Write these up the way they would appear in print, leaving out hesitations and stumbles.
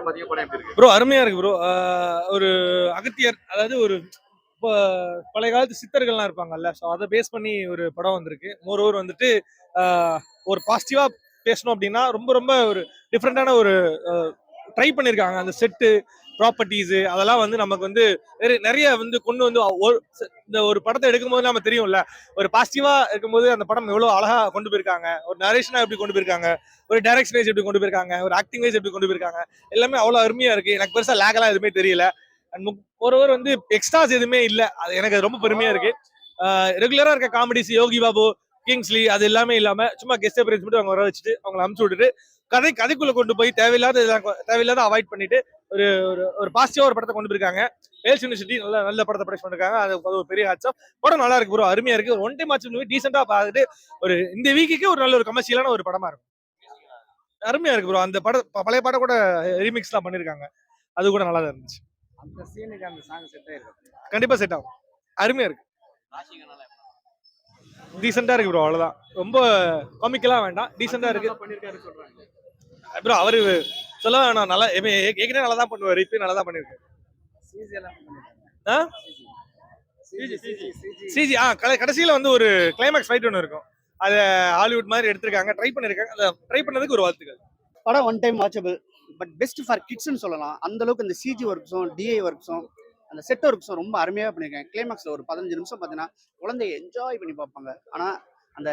படம் பாத்தீங்க, படம் எப்படி இருக்கு? ப்ரோ அருமையா இருக்கு ப்ரோ. ஒரு அகத்தியர், அதாவது ஒரு இப்போ பழைய காலத்து சித்தர்கள்லாம் இருப்பாங்கல்ல, ஸோ அதை பேஸ் பண்ணி ஒரு படம் வந்திருக்கு. மோரோவர் வந்துட்டு ஒரு பாசிட்டிவா பேசணும் அப்படின்னா ரொம்ப ரொம்ப ஒரு டிஃப்ரெண்டான ஒரு ட்ரை பண்ணியிருக்காங்க. அந்த செட்டு ப்ராப்பர்ட்டிஸ் அதெல்லாம் வந்து நமக்கு வந்து நிறைய வந்து கொண்டு வந்து இந்த ஒரு படத்தை எடுக்கும்போது நம்ம தெரியும்ல, ஒரு பாசிட்டிவா இருக்கும்போது அந்த படம் எவ்வளவு அழகா கொண்டு போயிருக்காங்க, ஒரு நரேஷனா எப்படி கொண்டு போயிருக்காங்க, ஒரு டைரக்ஷன் வைஸ் எப்படி கொண்டு போயிருக்காங்க, ஒரு ஆக்டிங் வைஸ் எப்படி கொண்டு போயிருக்காங்க, எல்லாமே அவ்வளவு அருமையா இருக்கு. எனக்கு பெருசா லேகெல்லாம் எதுவுமே தெரியல. அண்ட் ஒருவர் வந்து எக்ஸ்ட்ராஸ் எதுவுமே இல்ல, அது எனக்கு ரொம்ப பெருமையா இருக்கு. ரெகுலரா இருக்க காமெடிஸ் யோகி பாபு, கிங்ஸ்லி அது எல்லாமே இல்லாம சும்மா கெஸ்ட் அப்பியரன்ஸ் மட்டும் அவங்க வர வச்சுட்டு அவங்களை அமுச்சு விட்டுட்டு கதைக்குள்ள கொண்டு போய் தேவையில்லாத அவாய்ட் பண்ணிட்டு ஒரு ஒரு பாசிட்டிவா ஒரு படத்தை கொண்டு போயிருக்காங்க. வேல்ஸ் யூனிவர்சிட்டி நல்ல நல்ல படத்தை ப்ரொடக்ட் பண்ணிருக்காங்க. அது ஒரு பெரிய ஹேட்ஸ் ஆஃப். படம் நல்லா இருக்கு ப்ரோ, அருமையா இருக்கு. ஒன் டைம் ஆச்சு மூவி, டீசெண்டா பார்த்துட்டு ஒரு இந்த வீக்குக்கு ஒரு நல்ல ஒரு கமர்ஷியலான ஒரு படமா இருக்கும். அருமையா இருக்கு ப்ரோ. அந்த படம் பழைய பாடம் கூட ரீமிக்ஸ்லாம் பண்ணிருக்காங்க, அது கூட நல்லா தான் இருந்துச்சு. அந்த சீனுக்கு அந்த சாங் செட் ஆயிருக்கு. கண்டிப்பா செட் ஆகும். அருமையா இருக்கு, டீசெண்டா இருக்கு ப்ரோ. அவ்வளவுதான், ரொம்ப காமிக்கலா வேண்டாம், டீசெண்டா இருக்கு பண்ணிருக்காரு சொல்றாங்க ப்ரோ. அவரு சொல்ல வேணாம், நல்லா ஏற்கனவே நல்லா தான் பண்ணுவாரு, இப்பயும் நல்லா தான் பண்ணிருக்காரு. சிஜி எல்லாம் பண்ணிருக்காங்க. சிஜி கடைசியில வந்து ஒரு கிளைமேக்ஸ் ஃபைட் ஒன்று இருக்கும், அதை ஹாலிவுட் மாதிரி எடுத்திருக்காங்க, ட்ரை பண்ணிருக்காங்க. அதை ட்ரை பண்ணதுக்கு ஒரு வாழ்த்துக்கள். படம் one time watchable, but best for கிட்ஸ்னு சொல்லலாம். அந்த அளவுக்கு இந்த சிஜி ஒர்க்ஸும் டிஐ ஒர்க்ஸும் அந்த செட் ஒர்க்ஸும் ரொம்ப அருமையாக பண்ணியிருக்கேன். கிளைமேக்ஸில் ஒரு 15 நிமிஷம் பார்த்தீங்கன்னா குழந்தைய என்ஜாய் பண்ணி பார்ப்பாங்க. ஆனால் அந்த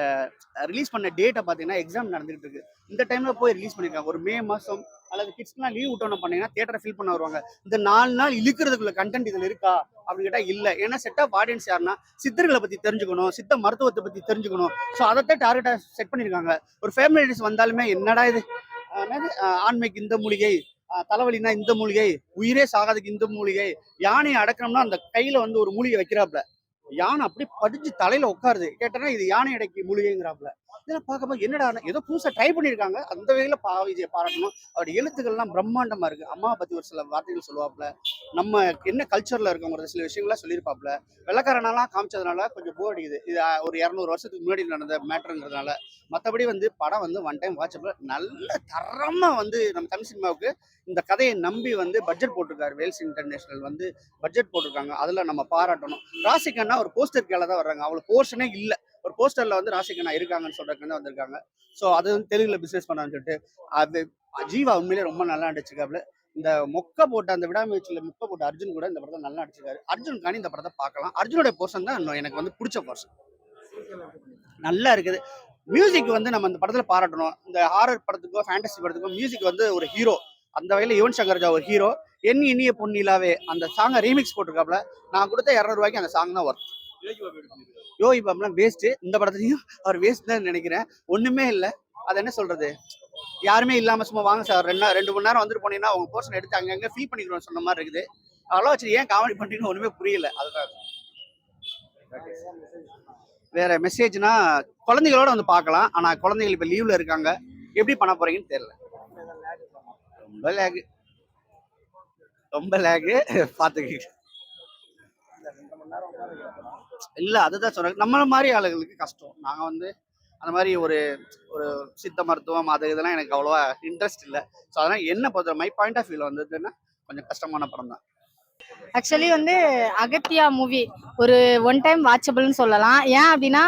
ரிலீஸ் பண்ண டேட்டை பார்த்தீங்கன்னா எக்ஸாம் நடந்துகிட்டு இருக்கு. இந்த டைமில் போய் ரிலீஸ் பண்ணியிருக்காங்க. ஒரு மே மாதம் அல்லது கிட்ஸ்லாம் லீவ் விட்டோன்னு பண்ணீங்கன்னா தியேட்டரை ஃபில் பண்ண வருவாங்க. இந்த 4 நாள் இழுக்கிறதுக்குள்ள கண்டென்ட் இதில் இருக்கா அப்படின்னு கேட்டால் இல்லை. ஏன்னா செட் ஆஃப் ஆடியன்ஸ் யாருன்னா சித்தர்களை பற்றி தெரிஞ்சுக்கணும், சித்த மருத்துவத்தை பற்றி தெரிஞ்சுக்கணும். ஸோ அதைத்தான் டார்கெட்டாக செட் பண்ணியிருக்காங்க. ஒரு ஃபேமிலிஸ் வந்தாலுமே என்னடா இது, ஆண்மைக்கு இந்த மூலிகை, தலைவலினா இந்த மூலிகை, உயிரே சாகாதுக்கு இந்த மூலிகை, யானையை அடக்கணும்னா அந்த கையில வந்து ஒரு மூலிகை வைக்கிறாப்ல, யானை அப்படி படிச்சு தலையில உட்காருது. கேட்டனா இது யானை அடைக்கி மூலிகைங்கிறாப்ல. இதெல்லாம் பார்க்கும்போது என்னடா ஏதோ புதுசா ட்ரை பண்ணியிருக்காங்க. அந்த வகையில விஜயை பாராட்டணும். அவருடைய எழுத்துக்கள்லாம் பிரம்மாண்டமா இருக்கு. அம்மாவை பத்தி ஒரு சில வார்த்தைகள் சொல்லுவாப்ல, நம்ம என்ன கல்ச்சர்ல இருக்கவங்க சில விஷயங்கள்லாம் சொல்லியிருப்பாப்ல. வெள்ளக்காரனாலாம் காமிச்சதுனால கொஞ்சம் போர் அடிக்குது. இது ஒரு 200 வருஷத்துக்கு முன்னாடி நடந்த மேட்டருங்கிறதுனால. மற்றபடி வந்து படம் வந்து ஒன் டைம் வாட்சபிள். நல்ல தரமா வந்து நம்ம தமிழ் சினிமாவுக்கு இந்த கதையை நம்பி வந்து பட்ஜெட் போட்டிருக்காரு. வேல்ஸ் இன்டர்நேஷனல் வந்து பட்ஜெட் போட்டிருக்காங்க, அதுல நம்ம பாராட்டணும். ராசிகண்ணா ஒரு போஸ்டர் கீழே தான் வர்றாங்க, அவ்வளவு போர்ஷனே இல்லை. ஒரு போஸ்டர்ல வந்து ராசிகண்ணா இருக்காங்கன்னு சொல்றதுக்கு வந்திருக்காங்க. ஸோ அது வந்து தெலுங்குல பிசினஸ் பண்ணான்னு சொல்லிட்டு அது ஜீவா உண்மையிலே ரொம்ப நல்லா நடிச்சிருக்காப்ல. இந்த மொக்க போட்ட அந்த விடாமுயற்சியில மொக்க போட்ட அர்ஜுன் கூட இந்த படத்தை நல்லா நடிச்சிருக்காரு. அர்ஜுனுக்காண்டி இந்த படத்தை பார்க்கலாம். அர்ஜுனோட போர்ஷன் தான் எனக்கு வந்து பிடிச்ச போர்ஷன், நல்லா இருக்குது. மியூசிக் வந்து நம்ம இந்த படத்துல பாராட்டணும். இந்த ஹாரர் படத்துக்கோ ஃபேண்டசி படத்துக்கோ மியூசிக் வந்து ஒரு ஹீரோ. அந்த வகையில் யுவன் சங்கர் ராஜா ஒரு ஹீரோ. எண்ணி இனிய பொன்னிலாவே அந்த சாங்கை ரீமிக்ஸ் போட்டிருக்காப்ல. நான் கொடுத்த 200 ரூபாய்க்கு அந்த சாங் தான் ஒர்க். யோகி பாபுலாம் வேஸ்ட். இந்த படத்துலையும் அவர் வேஸ்ட் தான் நினைக்கிறேன். ஒண்ணுமே இல்லை. அது என்ன சொல்றது, யாருமே இல்லாம சும்மா வாங்க சார் 2 மணி நேரம் வந்துட்டு போனீங்கன்னா அவங்க போர்ஷன் எடுத்து அங்கங்க ஃபீல் பண்ணிக்கிறோம் சொன்ன மாதிரி இருக்குது. அதெல்லாம் வச்சு ஏன் காமெடி பண்றீங்கன்னு ஒண்ணுமே புரியல. அதுதான் வேற மெசேஜ்னா குழந்தைகளோட வந்து பார்க்கலாம். ஆனா குழந்தைகள் இப்ப லீவ்ல இருக்காங்க, எப்படி பண்ண போறீங்கன்னு தெரியல. ரொம்ப லேகு பாத்துக்க. இல்ல அதுதான் சொல்றேன், நம்மள மாதிரி ஆளுகளுக்கு கஷ்டம். நாங்க வந்து அந்த மாதிரி ஒரு ஒரு சித்த மருத்துவம் அது இதெல்லாம் எனக்கு அவ்வளவா இன்ட்ரெஸ்ட் இல்லை. ஸோ அதெல்லாம் என்ன பொறுத்த மை பாயிண்ட் ஆஃப் வியூல வந்ததுன்னா கொஞ்சம் கஷ்டமான படம் தான். ஆக்சுவலி வந்து அகத்தியா மூவி ஒரு ஒன் டைம் வாட்சபிள்னு சொல்லலாம். ஏன் அப்படின்னா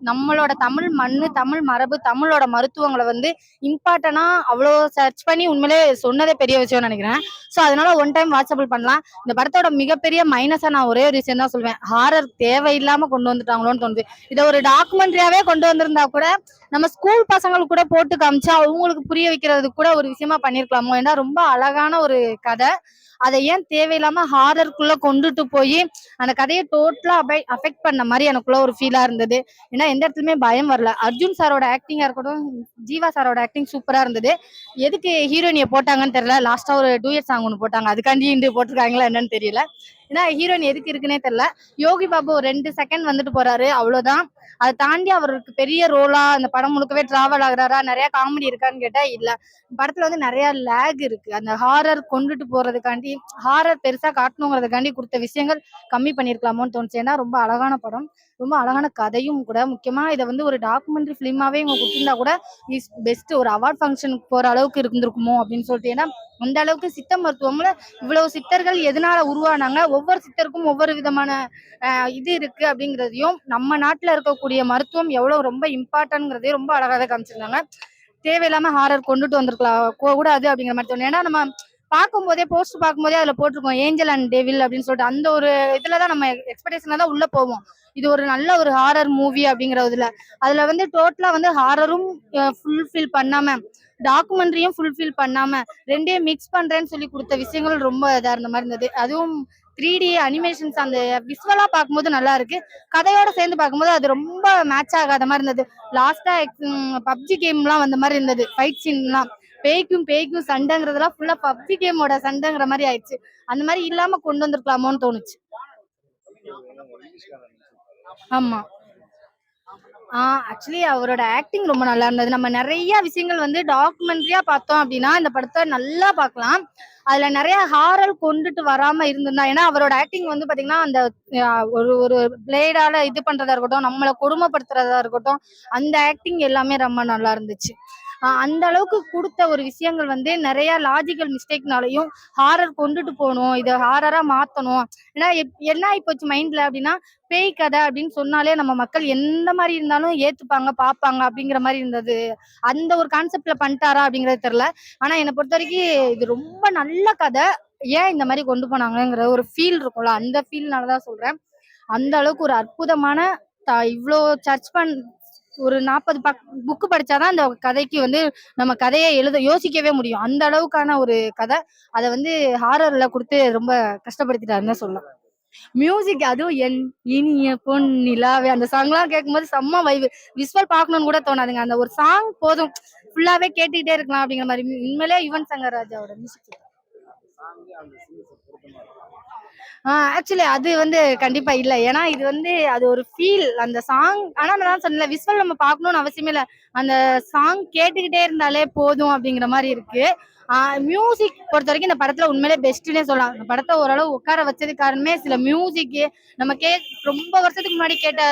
நம்மளோட தமிழ் மண்ணு, தமிழ் மரபு, தமிழோட மருத்துவங்களை வந்து இம்பார்ட்டனா அவ்வளோ சர்ச் பண்ணி உண்மையிலே சொன்னதே பெரிய விஷயம்னு நினைக்கிறேன். ஸோ அதனால ஒன் டைம் வாட்சபிள் பண்ணலாம். இந்த படத்தோட மிகப்பெரிய மைனஸா நான் ஒரே ஒரு விஷயம் தான் சொல்வேன், ஹாரர் தேவையில்லாம கொண்டு வந்துட்டாங்களோன்னு தோணுது. இதை ஒரு டாக்குமெண்ட்ரியாவே கொண்டு வந்திருந்தா கூட நம்ம ஸ்கூல் பசங்களுக்கு கூட போட்டு காமிச்சா அவங்களுக்கு புரிய வைக்கிறதுக்கு கூட ஒரு விஷயமா பண்ணிருக்கலாமோ. ஏன்னா ரொம்ப அழகான ஒரு கதை, அதை ஏன் தேவையில்லாம ஹாரருக்குள்ள கொண்டுட்டு போய் அந்த கதையை டோட்டலா அஃபெக்ட் பண்ண மாதிரி எனக்குள்ள ஒரு ஃபீலா இருந்தது. ஏன்னா எந்த இடத்துலயுமே பயம் வரல. அர்ஜுன் சாரோட ஆக்டிங்கா இருக்கட்டும், ஜீவா சாரோட ஆக்டிங் சூப்பரா இருந்தது. எதுக்கு ஹீரோயினியை போட்டாங்கன்னு தெரியல. லாஸ்டா ஒரு டூயட் சாங் ஒன்று போட்டாங்க, அதுக்காண்டி இண்டு போட்டிருக்காங்களா என்னன்னு தெரியல. ஏன்னா ஹீரோயின் எதுக்கு இருக்குன்னே தெரியல. யோகி பாபு 2 செகண்ட் வந்துட்டு போறாரு, அவ்வளவுதான். அதை தாண்டி அவருக்கு பெரிய ரோலா அந்த படம் முழுக்கவே டிராவல் ஆகுறாரா, நிறைய காமெடி இருக்கான்னு கேட்டா இல்ல. படத்துல வந்து நிறைய லேக் இருக்கு. அந்த ஹாரர் கொண்டுட்டு போறதுக்காண்டி, ஹாரர் பெருசா காட்டணுங்கிறதுக்காண்டி கொடுத்த விஷயங்கள் கம்மி பண்ணிருக்கலாமோன்னு தோணுச்சு. ஏன்னா ரொம்ப அழகான படம். ரொம்ப அழகான கதையும் கூட. முக்கியமா இதை வந்து ஒரு டாக்குமெண்ட்ரி ஃபிலிமாவே இவங்க கொடுத்திருந்தா கூட இஸ் பெஸ்ட், ஒரு அவார்ட் ஃபங்க்ஷனுக்கு போற அளவுக்கு இருந்திருக்குமோ அப்படின்னு சொல்லிட்டு. ஏன்னா அந்த அளவுக்கு சித்த மருத்துவம்ல இவ்வளவு சித்தர்கள் எதனால உருவானாங்க, ஒவ்வொரு சித்தருக்கும் ஒவ்வொரு விதமான இது இருக்கு அப்படிங்கிறதையும், நம்ம நாட்டுல இருக்கக்கூடிய மருத்துவம் எவ்வளவு ரொம்ப இம்பார்ட்டன்ட்ங்கிறதையும் ரொம்ப அழகாவே காமிச்சிருந்தாங்க. தேவையில்லாம ஹாரர் கொண்டுட்டு வந்திருக்கலாம் கூடாது அப்படிங்கிற மாதிரி தோணும். ஏன்னா நம்ம பார்க்கும்போதே போஸ்ட் பார்க்கும்போதே அதுல போட்டிருக்கோம் ஏஞ்சல் அண்ட் டெவில் அப்படின்னு சொல்லிட்டு. அந்த ஒரு இதுலதான் நம்ம எக்ஸ்பெக்டேஷன்ல தான் உள்ள போவோம். இது ஒரு நல்ல ஒரு ஹாரர் மூவி அப்படிங்கறதுல அதுல வந்து டோட்டலா வந்து ஹாரரும் ஃபுல்ஃபில் பண்ணாம டாக்குமெண்ட்ரியும் ஃபுல்ஃபில் பண்ணாம ரெண்டையும் மிக்ஸ் பண்றேன்னு சொல்லி கொடுத்த விஷயங்கள் ரொம்ப இதா இருந்த மாதிரி இருந்தது. அதுவும் 3D அனிமேஷன்ஸ் அந்த விசுவலா பார்க்கும்போது நல்லா இருக்கு. கதையோட சேர்ந்து பார்க்கும்போது அது ரொம்ப மேட்ச் ஆகாத மாதிரி இருந்தது. லாஸ்டா பப்ஜி கேம்லாம் வந்த மாதிரி இருந்தது. ஃபைட் சீன்லாம் பேய்க்கும் சண்டைங்கிறதுலாம் ஃபுல்லா பப்ஜி கேமோட சண்டைங்கிற மாதிரி ஆயிடுச்சு. அந்த மாதிரி இல்லாம கொண்டு வந்திருக்கலாமோன்னு தோணுச்சு. ஆமா. ஆக்சுவலி அவரோட ஆக்டிங் ரொம்ப நல்லா இருந்தது. நம்ம நிறைய விஷயங்கள் வந்து டாக்குமெண்ட்ரியா பார்த்தோம் அப்படின்னா இந்த படத்தை நல்லா பார்க்கலாம். அதுல நிறைய ஹாரல் கொண்டுட்டு வராம இருந்திருந்தா, ஏன்னா அவரோட ஆக்டிங் வந்து பாத்தீங்கன்னா அந்த ஒரு ஒரு பிளேடால இது பண்றதா இருக்கட்டும், நம்மளை கொடுமைப்படுத்துறதா இருக்கட்டும், அந்த ஆக்டிங் எல்லாமே ரொம்ப நல்லா இருந்துச்சு. அந்த அளவுக்கு கொடுத்த ஒரு விஷயங்கள் வந்து நிறைய லாஜிக்கல் மிஸ்டேக்னாலையும் ஹாரர் கொண்டுட்டு போகணும், இதை ஹாரரா மாத்தணும். ஏன்னா என்ன ஆயிப்போச்சு மைண்ட்ல அப்படின்னா, பேய் கதை அப்படின்னு சொன்னாலே நம்ம மக்கள் எந்த மாதிரி இருந்தாலும் ஏத்துப்பாங்க பார்ப்பாங்க அப்படிங்கிற மாதிரி இருந்தது. அந்த ஒரு கான்செப்ட்ல பண்ணிட்டாரா அப்படிங்கறது தெரியல. ஆனா என்னை பொறுத்த வரைக்கும் இது ரொம்ப நல்ல கதை. ஏன் இந்த மாதிரி கொண்டு போனாங்கிற ஒரு ஃபீல் இருக்கும்ல, அந்த ஃபீல்னாலதான் சொல்றேன். அந்த அளவுக்கு ஒரு அற்புதமான இவ்வளோ சர்ச் ஒரு 40 புக்கு படிச்சாதான் அந்த கதைக்கு வந்து நம்ம கதையை யோசிக்கவே முடியும். அந்த அளவுக்கான ஒரு கதை. அதை வந்து ஹாரர்ல கொடுத்து ரொம்ப கஷ்டப்படுத்திட்டாருன்னு சொல்லலாம். மியூசிக் அதுவும் என் இனிய பொன் நிலாவே அந்த சாங்லாம் கேட்கும்போது செம்ம வைவு. விஷுவல் பார்க்கணும்னு கூட தோணாதுங்க. அந்த ஒரு சாங் போதும், ஃபுல்லாவே கேட்டுக்கிட்டே இருக்கலாம் அப்படிங்கிற மாதிரி. உண்மையிலே யுவன் சங்கர் ராஜாவோட மியூசிக். ஆக்சுவலி அது வந்து கண்டிப்பா இல்ல. ஏன்னா இது வந்து அது ஒரு ஃபீல் அந்த சாங். ஆனா நான் சொன்னல விஷுவல் நம்ம பார்க்கணும்னு அவசியமே இல்ல. அந்த சாங் கேட்டுக்கிட்டே இருந்தாலே போதும் அப்படிங்கிற மாதிரி இருக்கு. மியூசிக் பொறுத்த வரைக்கும் இந்த படத்துல உண்மையிலே பெஸ்ட்னே சொல்லலாம். இந்த படத்தை ஓரளவு உட்கார வச்சது காரணமே சில மியூசிக். நம்ம ரொம்ப வருஷத்துக்கு முன்னாடி கேட்ட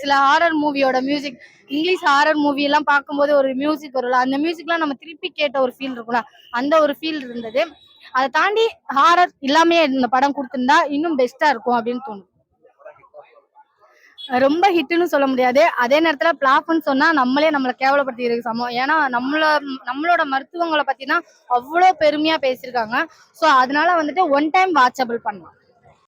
சில ஹாரர் மூவியோட மியூசிக், இங்கிலீஷ் ஹாரர் மூவி எல்லாம் பார்க்கும்போது ஒரு மியூசிக் வரும்ல, அந்த மியூசிக்லாம் நம்ம திருப்பி கேட்ட ஒரு ஃபீல் இருக்கும்ல, அந்த ஒரு ஃபீல் இருந்தது. அதை தாண்டி ஹாரர் இல்லாமே இந்த படம் கொடுத்திருந்தா இன்னும் பெஸ்டா இருக்கும் அப்படின்னு தோணும். ரொம்ப ஹிட்னு சொல்ல முடியாது. அதே நேரத்துல பிளாப்னு சொன்னா நம்மளை கேவலப்படுத்திருக்கு சமம். ஏன்னா நம்மளோட மருத்துவங்களை பத்தினா அவ்வளவு பெருமையா பேசியிருக்காங்க. சோ அதனால வந்துட்டு ஒன் டைம் வாட்சபிள் பண்ணலாம்.